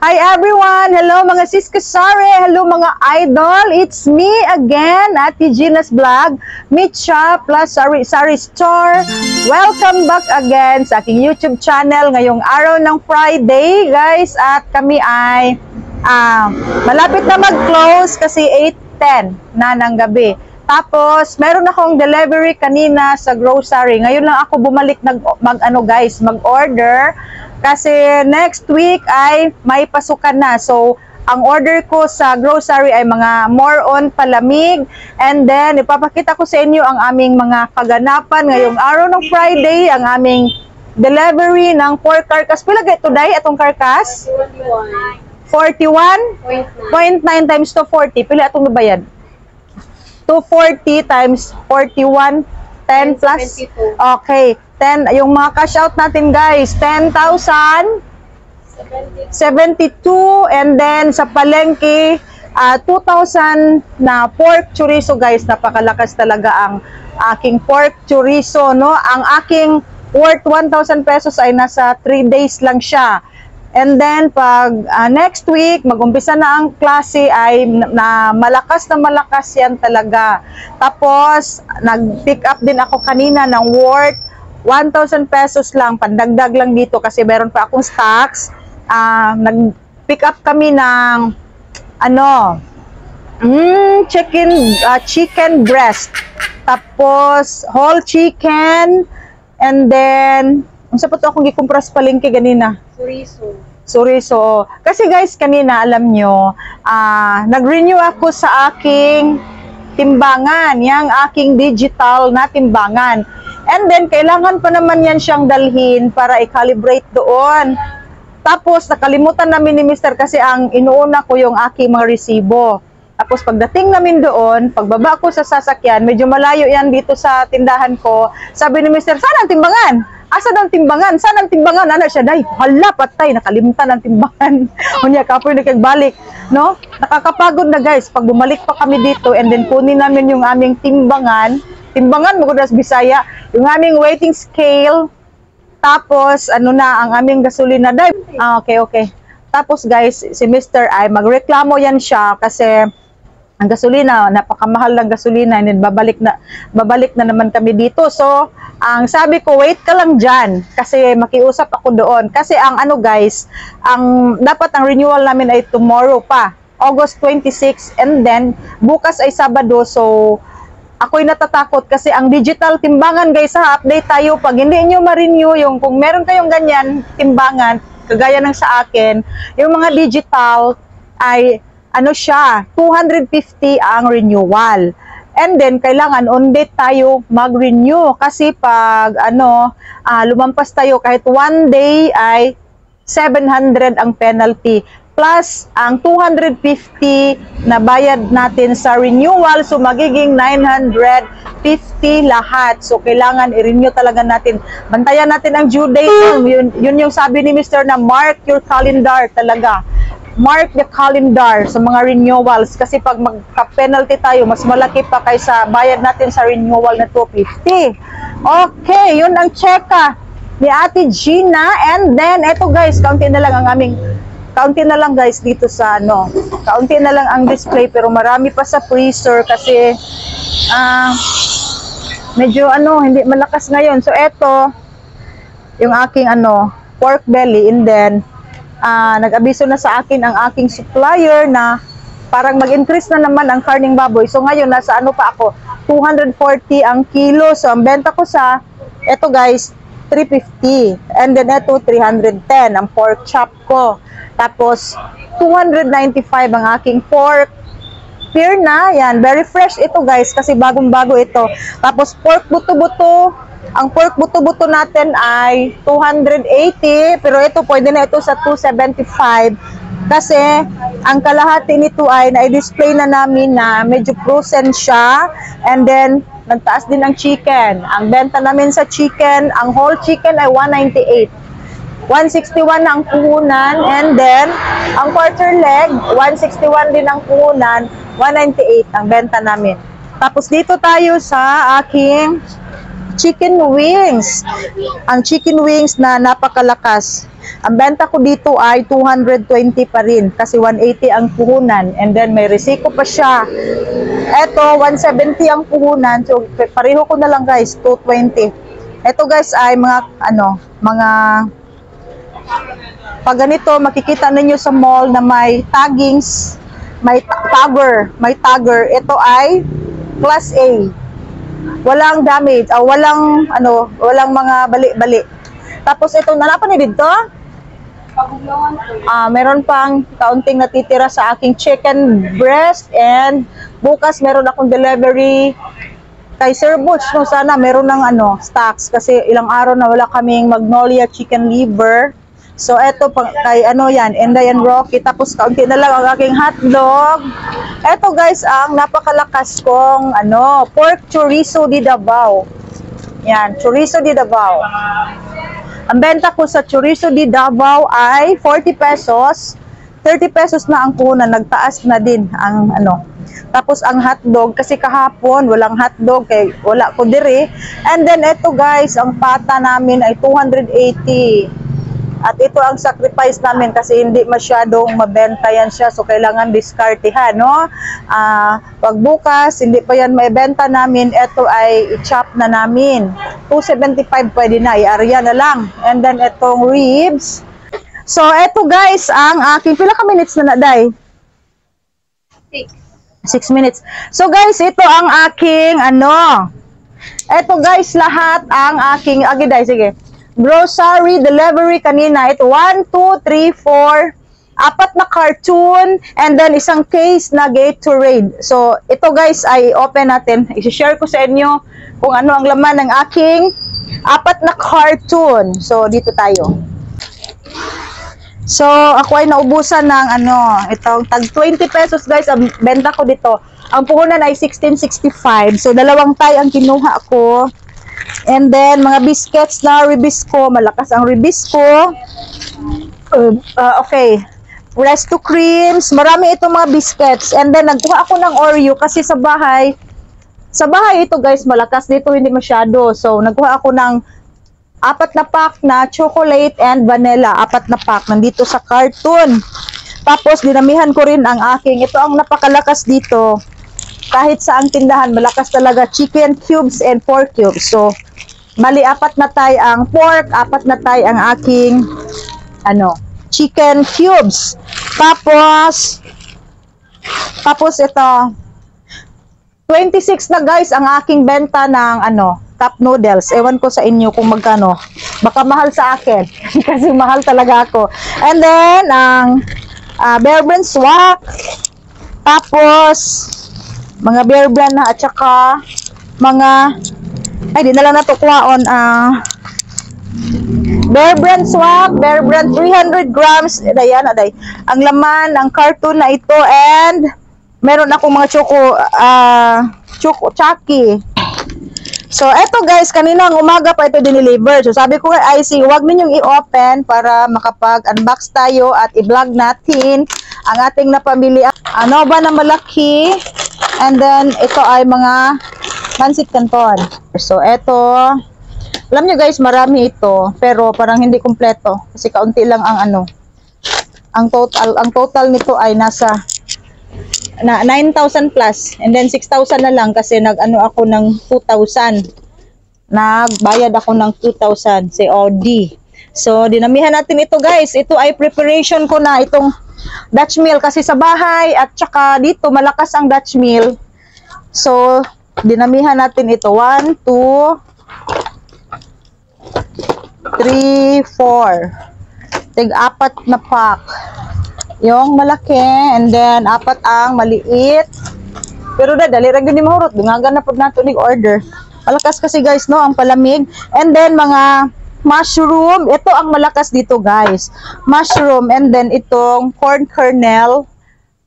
Hi everyone! Hello mga sis kasari! Hello mga idol! It's me again, Ate Gina's Vlog, Mitcha plus Sari Store. Welcome back again sa aking YouTube channel ngayong araw ng Friday, guys. At kami ay malapit na mag-close kasi 8:10 na ng gabi. Tapos, meron akong delivery kanina sa grocery. Ngayon lang ako bumalik mag-order. Kasi next week ay may pasukan na. So, ang order ko sa grocery ay mga more on palamig. And then, ipapakita ko sa inyo ang aming mga kaganapan ngayong araw ng Friday. Ang aming delivery ng pork carcass. Pila ito, Day? Atong carcass? 41.9 times 240. Pila atong nabayad? 240 times 41. 10 plus? Okay. 10, yung mga cash out natin guys, 10,072, and then sa palengke, 2,000 na pork chorizo guys. Napakalakas talaga ang aking pork chorizo, no? Ang aking worth 1,000 pesos ay nasa 3 days lang siya. And then, pag next week, mag-umpisa na ang klase ay malakas yan talaga. Tapos, nag-pick up din ako kanina ng worth 1,000 pesos lang, pandagdag lang dito kasi meron pa akong stocks. Nag-pick up kami ng chicken breast. Tapos, whole chicken. And then, unsa pa to akong gikumpras palengke ganina? Chorizo. Kasi guys, kanina, alam nyo, nag-renew ako sa aking timbangan, yung aking digital na timbangan. And then, kailangan pa naman yan siyang dalhin para i-calibrate doon. Tapos, nakalimutan namin ni Mr. kasi ang inuuna ko yung aking mga resibo. Tapos, pagdating namin doon, pagbaba ko sa sasakyan, medyo malayo yan dito sa tindahan ko. Sabi ni Mr., saan ang timbangan? Asan ang timbangan? Saan ang timbangan? Ano siya? Day, hala, patay, nakalimutan ang timbangan. Kunya, kapoy nakagbalik. No? Nakakapagod na guys, pag bumalik pa kami dito, and then kunin namin yung aming timbangan, magudas Bisaya, yung aming weighting scale, tapos ano na ang aming gasolina. Okay. Tapos guys, si Mr. ay magreklamo yan siya kasi ang gasolina, napakamahal ng gasolina, and then babalik na naman kami dito. So, ang sabi ko, wait ka lang dyan kasi makiusap ako doon. Kasi ang guys, dapat ang renewal namin ay tomorrow pa, August 26, and then bukas ay Sabado. So, ako'y natatakot kasi ang digital timbangan guys, update tayo pag hindi nyo ma-renew yung kung meron kayong ganyan timbangan, kagaya ng sa akin, yung mga digital ay siya, 250 ang renewal. And then, kailangan on date tayo mag-renew kasi pag lumampas tayo kahit 1 day ay 700 ang penalty. Plus, ang 250 na bayad natin sa renewal, so magiging 950 lahat. So, kailangan i-renew talaga natin. Bantayan natin ang due date. Yun yung sabi ni Mr. na mark your calendar talaga. Mark the calendar sa mga renewals kasi pag magka-penalty tayo, mas malaki pa kaysa bayad natin sa renewal na 250. Okay, yun ang checka ni Ate Gina. And then, eto guys, kaunti na lang guys dito sa kaunti na lang ang display pero marami pa sa freezer kasi medyo hindi malakas ngayon. So eto yung aking pork belly, and then nag-abiso na sa akin ang aking supplier na parang mag-increase na naman ang karning baboy. So ngayon nasa pa ako, 240 ang kilo. So ang benta ko sa eto guys 350, and then eto 310 ang pork chop ko. Tapos, 295 ang aking pork. Pure na, yan. Very fresh ito guys, kasi bagong-bago ito. Tapos, pork buto-buto. Ang pork buto-buto natin ay 280. Pero ito, pwede na ito sa 275. Kasi, ang kalahati nito ay na-display na namin na medyo frozen siya. And then, nagtaas din ang chicken. Ang benta namin sa chicken, ang whole chicken ay 198. 161 na ang puhunan, and then ang quarter leg 161 din ang puhunan, 198 ang benta namin. Tapos dito tayo sa aking chicken wings. Ang chicken wings na napakalakas. Ang benta ko dito ay 220 pa rin kasi 180 ang puhunan and then may resiko pa siya. Eto 170 ang puhunan, so pareho ko na lang guys, 220. Eto guys ay mga mga pag ganito makikita ninyo sa mall na may taggings, may tagger. Ito ay class A. Walang damage, walang mga bali-bali. Tapos itong nanapan ni dito. Meron pang kaunting natitira sa aking chicken breast and bukas meron akong delivery kay Sir Butch. No, sana meron ng stocks kasi ilang araw na wala kaming Magnolia chicken liver. So eto kay yan, Inday and Rocky. Tapos kaunti na lang ang aking hotdog. Eto guys, ang napakalakas kong pork chorizo di Davao. Yan, chorizo di Davao. Ang benta ko sa chorizo di Davao ay 40 pesos. 30 pesos na ang puhunan, nagtaas na din ang Tapos ang hotdog, kasi kahapon walang hotdog, kay wala ko dire. And then eto guys, ang pata namin ay 280. At ito ang sacrifice namin kasi hindi masyadong mabenta yan siya. So, kailangan diskartihan, no? Pag bukas, hindi pa yan maibenta namin, ito ay i-chop na namin. 275 pwede na, i-area na lang. And then, itong ribs. So, ito guys, ang aking, pila ka minutes na naday? 6 minutes. So, guys, ito ang aking, ito guys, lahat ang aking, agiday, sige. Grocery delivery kanina, ito 1, 2, 3, 4, 4 na cartoon and then isang case na Gatorade. So ito guys ay open natin, i-share ko sa inyo kung ano ang laman ng aking 4 na cartoon. So dito tayo. So ako ay naubusan ng itong tag 20 pesos guys ang benta ko dito. Ang puhunan ay 16.65. So dalawang tay ang kinuha ko. And then, mga biscuits na Ribisco. Malakas ang Ribisco. Okay. Resto creams. Marami itong mga biscuits. And then, nagkuha ako ng Oreo kasi sa bahay ito guys, malakas dito, hindi masyado. So, nagkuha ako ng 4 na pack na chocolate and vanilla. 4 na pack. Nandito sa carton. Tapos, dinamihan ko rin ang aking. Ito ang napakalakas dito. Kahit sa ang tindahan, malakas talaga chicken cubes and pork cubes. So, bali 4 na tay ang pork, 4 na tay ang aking chicken cubes. Tapos ito 26 na guys ang aking benta ng cup noodles. Ewan ko sa inyo kung magkano. Baka mahal sa akin kasi mahal talaga ako. And then ang Bear Brand swak. Tapos mga Bear Brand na at saka mga di na lang natukwaon. Bear Brand swak, Bear Brand 300 grams. Ayan, ang laman ng carton na ito and meron akong mga choco chucky. So, eto guys, kaninang umaga pa ito dineliver. So, sabi ko kay IC, huwag ninyong i-open para makapag-unbox tayo at i-vlog natin ang ating napamili. Ano ba na malaki? And then, ito ay mga pancit canton. So, eto. Alam nyo guys, marami ito. Pero parang hindi kompleto. Kasi kaunti lang ang Ang total nito ay nasa 9,000 plus. And then 6,000 na lang kasi ako ng 2,000. Nagbayad ako ng 2,000 sa OD. So, dinamihan natin ito guys. Ito ay preparation ko na itong Dutch meal kasi sa bahay at saka dito malakas ang Dutch meal. So, dinamihan natin ito. 1, 2, 3, 4. Tig-4 na pack. Yung malaki and then 4 ang maliit. Pero dali ra gyud ni mahurot, dungagan na pud nato nig order. Malakas kasi guys no ang palamig. And then mga mushroom, ito ang malakas dito guys. Mushroom and then itong corn kernel.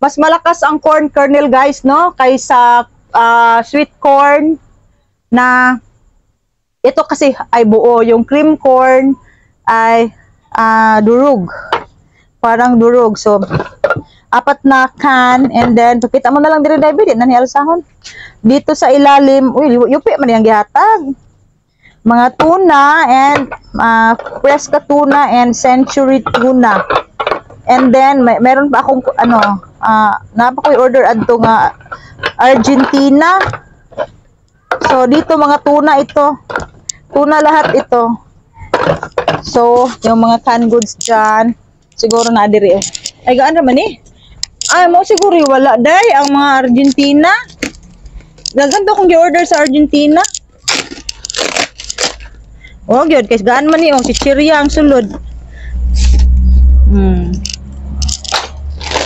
Mas malakas ang corn kernel guys no kaysa sweet corn na ito kasi ay buo. Yung cream corn ay durog. Parang durog. So, 4 na can and then pakita mo na lang diri David na nialsahon. Dito sa ilalim, uy, yupi man yang gihatag. mga tuna and fresca tuna and century tuna. And then meron pa akong napakoy order adto nga Argentina. So dito mga tuna ito. Tuna lahat ito. So yung mga canned goods dyan siguro na diri. Ay gaan naman eh. Ay mo siguro wala day ang mga Argentina. Gaganda kong gi-order sa Argentina. Oh, gyud kay gaan man ni si Chiria ang sulod.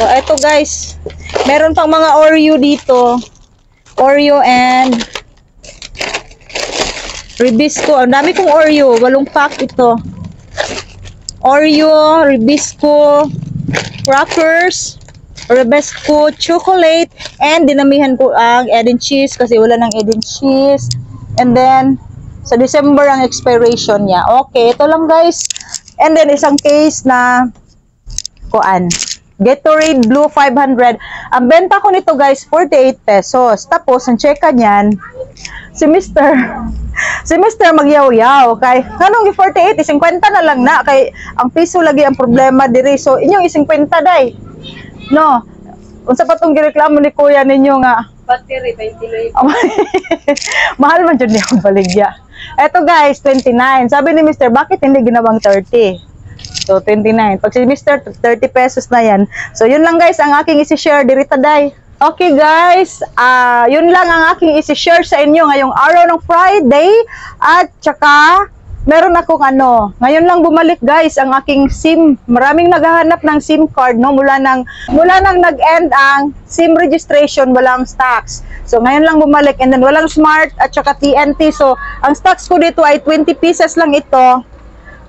So eto guys, meron pang mga Oreo dito. Oreo and Ribisco. Ang dami kong Oreo, 8 pack ito. Oreo, Ribisco, crackers, Ribisco, chocolate, and dinamihan ko ang egg and cheese kasi wala ng egg and cheese. And then sa December ang expiration niya. Okay, ito lang guys. And then isang case na Gatorade Blue 500. Ang benta ko nito guys 48 pesos. Tapos ang checka niyan si Mr. magyaw-yaw kay kanong 48 50 na lang na kay ang piso lagi ang problema diri. So inyong 50 day. No. Unsa pa tong gireklamo ni kuya ninyo nga battery 29. Mahal man jud niya baligya. Eto guys 29. Sabi ni Mr. bakit hindi ginawang 30? So, 29. Pag si Mr. 30 pesos na yan. So, yun lang guys ang aking isi-share. Dirita day. Okay guys. Yun lang ang aking isi-share sa inyo ngayong araw ng Friday. At saka, meron akong ngayon lang bumalik guys ang aking SIM. Maraming naghahanap ng SIM card. No? Mula nang nag-end ang SIM registration, walang stocks. So, ngayon lang bumalik. And then, walang Smart at saka TNT. So, ang stocks ko dito ay 20 pieces lang ito.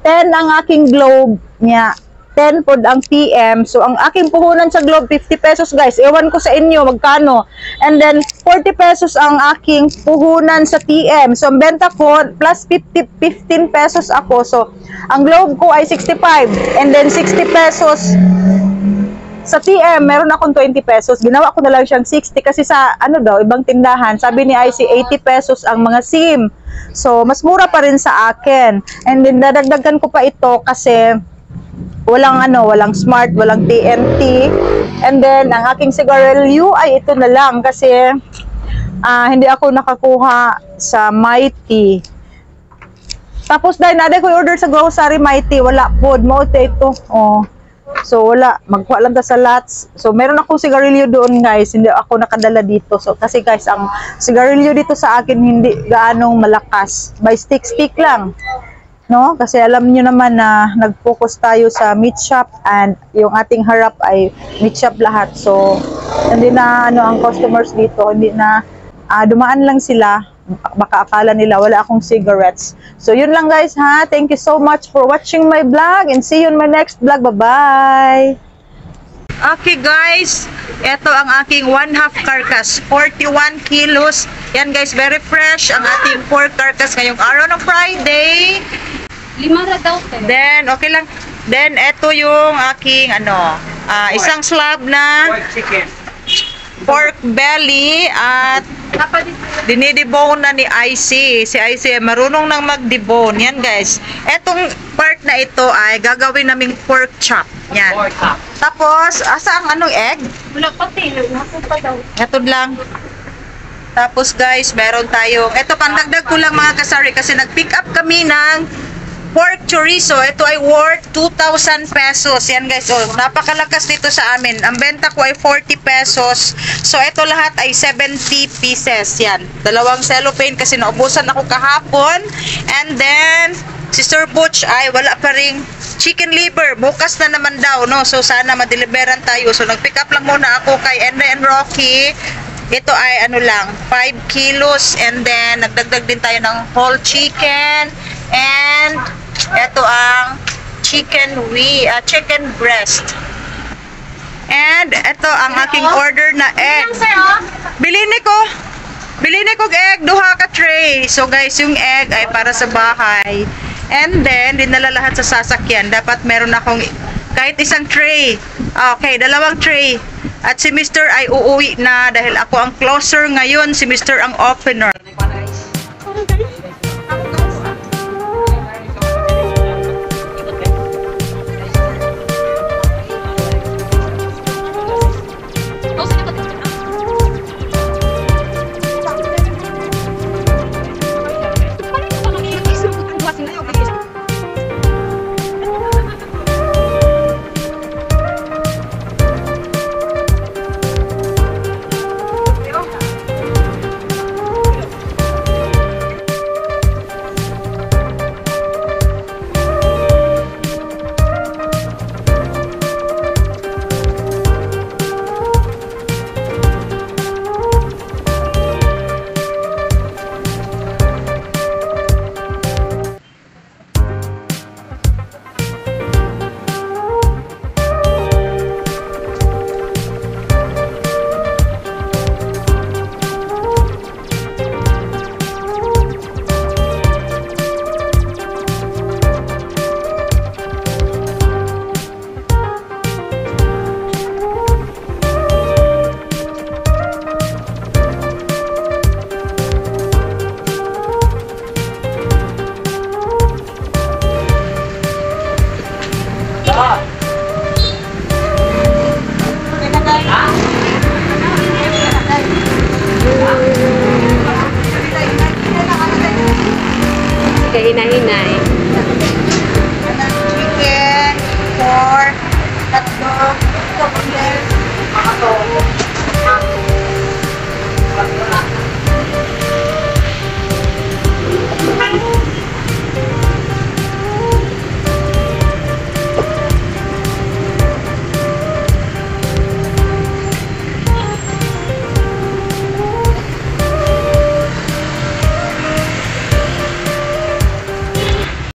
10 ang aking Globe niya. 10 pod ang PM. So, ang aking puhunan sa Globe, 50 pesos guys. Ewan ko sa inyo, magkano. And then, 40 pesos ang aking puhunan sa TM. So, ang benta ko, plus 15 pesos ako. So, ang Globe ko ay 65. And then, 60 pesos sa TM, meron akong 20 pesos. Ginawa ko na lang siyang 60 kasi sa, ibang tindahan. Sabi ni IC, 80 pesos ang mga SIM. So, mas mura pa rin sa akin. And then, dadagdagan ko pa ito kasi walang Smart, walang TNT. And then, ang aking sigarilyo ay ito na lang kasi hindi ako nakakuha sa Mighty. Tapos, dahil naday ko order sa grocery Mighty, wala po. Mote ito. Oh. So, wala. Magkuha lang ta sa lots. So, meron akong sigarilyo doon, guys. Hindi ako nakadala dito. So, kasi, guys, ang sigarilyo dito sa akin hindi gaanong malakas. By stick lang. No? Kasi alam nyo naman na nag-focus tayo sa meat shop and yung ating harap ay meat shop lahat. So, hindi na ang customers dito. Hindi na dumaan lang sila. Baka akala nila wala akong cigarettes. So, yun lang guys ha. Thank you so much for watching my vlog and see you in my next vlog. Bye-bye! Okay guys, ito ang aking 1/2 carcass, 41 kilos. Yan guys, very fresh ang ating pork carcass ngayong araw ng Friday. 5 na daw. Then, okay lang. Then, ito yung aking isang slab na pork belly at dinidebone na ni IC. Si IC marunong nang mag-debone. Yan guys. Etong part na ito ay gagawin naming pork chop. Yan. Tapos, asa ang egg? Wala pati. Nasaan pa daw? Ito lang. Tapos guys, meron tayong, ito pandagdag ko lang mga kasari kasi nag-pick up kami ng pork chorizo. Ito ay worth 2,000 pesos. Yan guys, napakalakas dito sa amin. Ang benta ko ay 40 pesos. So, ito lahat ay 70 pieces. Yan. Dalawang cellophane kasi naubusan ako kahapon. And then, si Sir Butch ay wala pa ring chicken liver. Bukas na naman daw, no? So, sana madeliveran tayo. So, nag-pick up lang muna ako kay Enre and Rocky. Ito ay 5 kilos. And then, nagdagdag din tayo ng whole chicken. And ito ang chicken breast. And ito ang aking order na egg. Bilhin ko egg, duha ka tray. So guys, yung egg ay para sa bahay. And then dinala lahat sa sasakyan. Dapat meron akong kahit isang tray. Okay, 2 tray. At si Mr. ay uuwi na dahil ako ang closer ngayon, si Mr. ang opener.